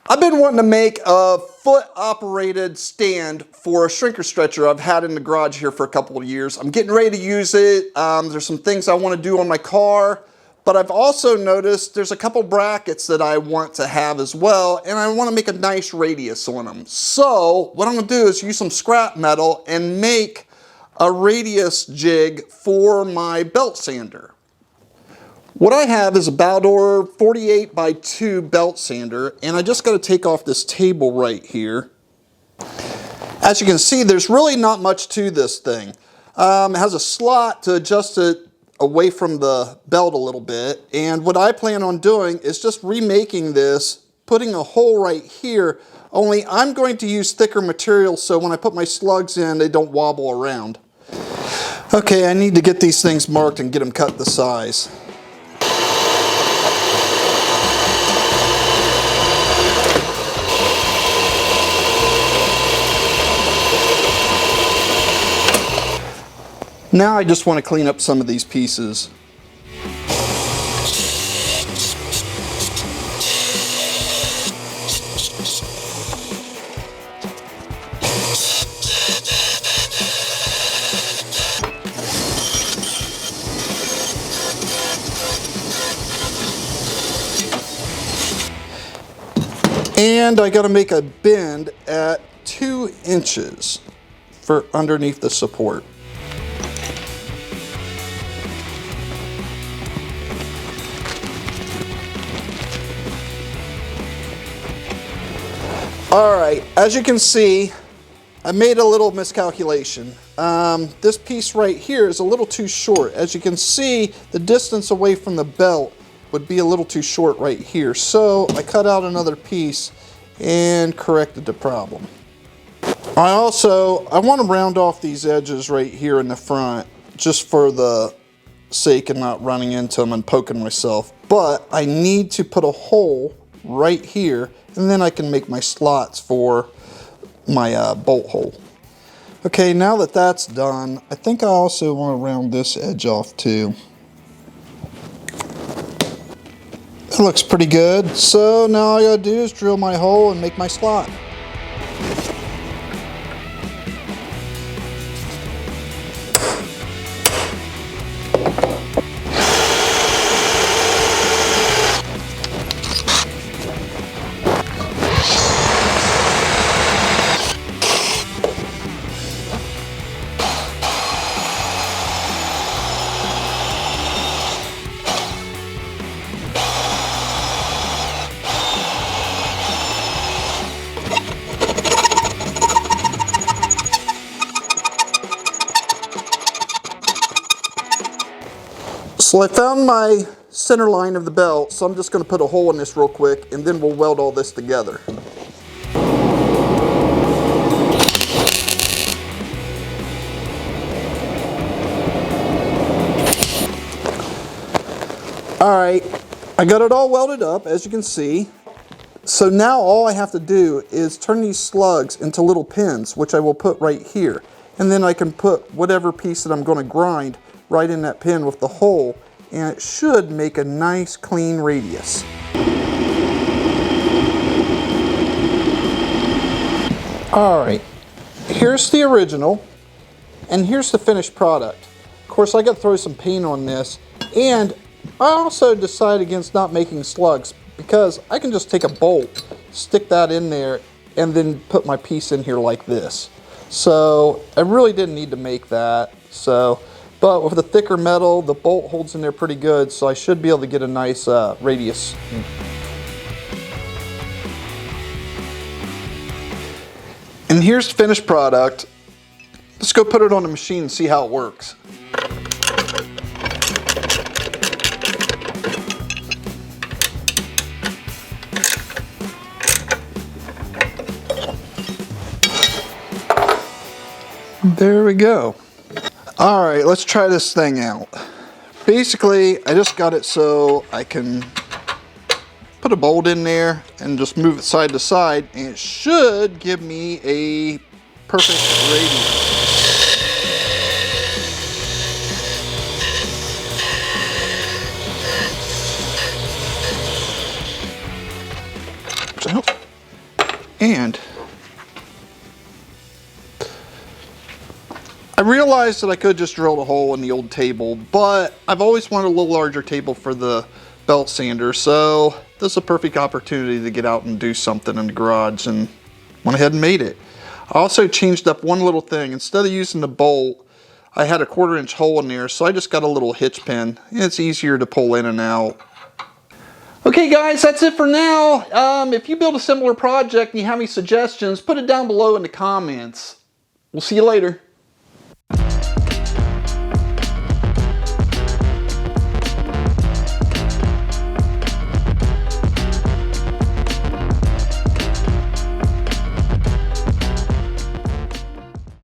I've been wanting to make a foot-operated stand for a shrinker stretcher I've had in the garage here for a couple of years. I'm getting ready to use it. There's some things I want to do on my car, but I've also noticed there's a couple brackets that I want to have as well, and I want to make a nice radius on them. So what I'm going to do is use some scrap metal and make a radius jig for my belt sander. What I have is a Baldor 48 by 2 belt sander, and I just got to take off this table right here. As you can see, there's really not much to this thing. It has a slot to adjust it away from the belt a little bit, and what I plan on doing is just remaking this, putting a hole right here, only I'm going to use thicker material so when I put my slugs in, they don't wobble around. Okay, I need to get these things marked and get them cut the size. Now I just want to clean up some of these pieces. And I got to make a bend at 2 inches for underneath the support. Alright, as you can see, I made a little miscalculation. This piece right here is a little too short. As you can see, the distance away from the belt would be a little too short right here. So I cut out another piece and corrected the problem. I want to round off these edges right here in the front just for the sake of not running into them and poking myself. But I need to put a hole right here, and then I can make my slots for my bolt hole. Okay, now that that's done, I think I also want to round this edge off too. It looks pretty good, so now all I gotta do is drill my hole and make my slot. So I found my center line of the belt, so I'm just going to put a hole in this real quick and then we'll weld all this together. Alright, I got it all welded up, as you can see. So now all I have to do is turn these slugs into little pins, which I will put right here. And then I can put whatever piece that I'm going to grind right in that pin with the hole, and it should make a nice clean radius. Alright, here's the original, and here's the finished product. Of course, I got to throw some paint on this, and I also decided against not making slugs because I can just take a bolt, stick that in there, and then put my piece in here like this. So I really didn't need to make that. But with the thicker metal, the bolt holds in there pretty good, so I should be able to get a nice radius. And here's the finished product. Let's go put it on the machine and see how it works. There we go. Alright, let's try this thing out. Basically, I just got it so I can put a bolt in there and just move it side to side, and it should give me a perfect radius. And I realized that I could just drill a hole in the old table, but I've always wanted a little larger table for the belt sander, so this is a perfect opportunity to get out and do something in the garage, and went ahead and made it. I also changed up one little thing. Instead of using the bolt, I had a 1/4 inch hole in there, so I just got a little hitch pin. It's easier to pull in and out. Okay guys, that's it for now. If you build a similar project and you have any suggestions, put it down below in the comments. We'll see you later.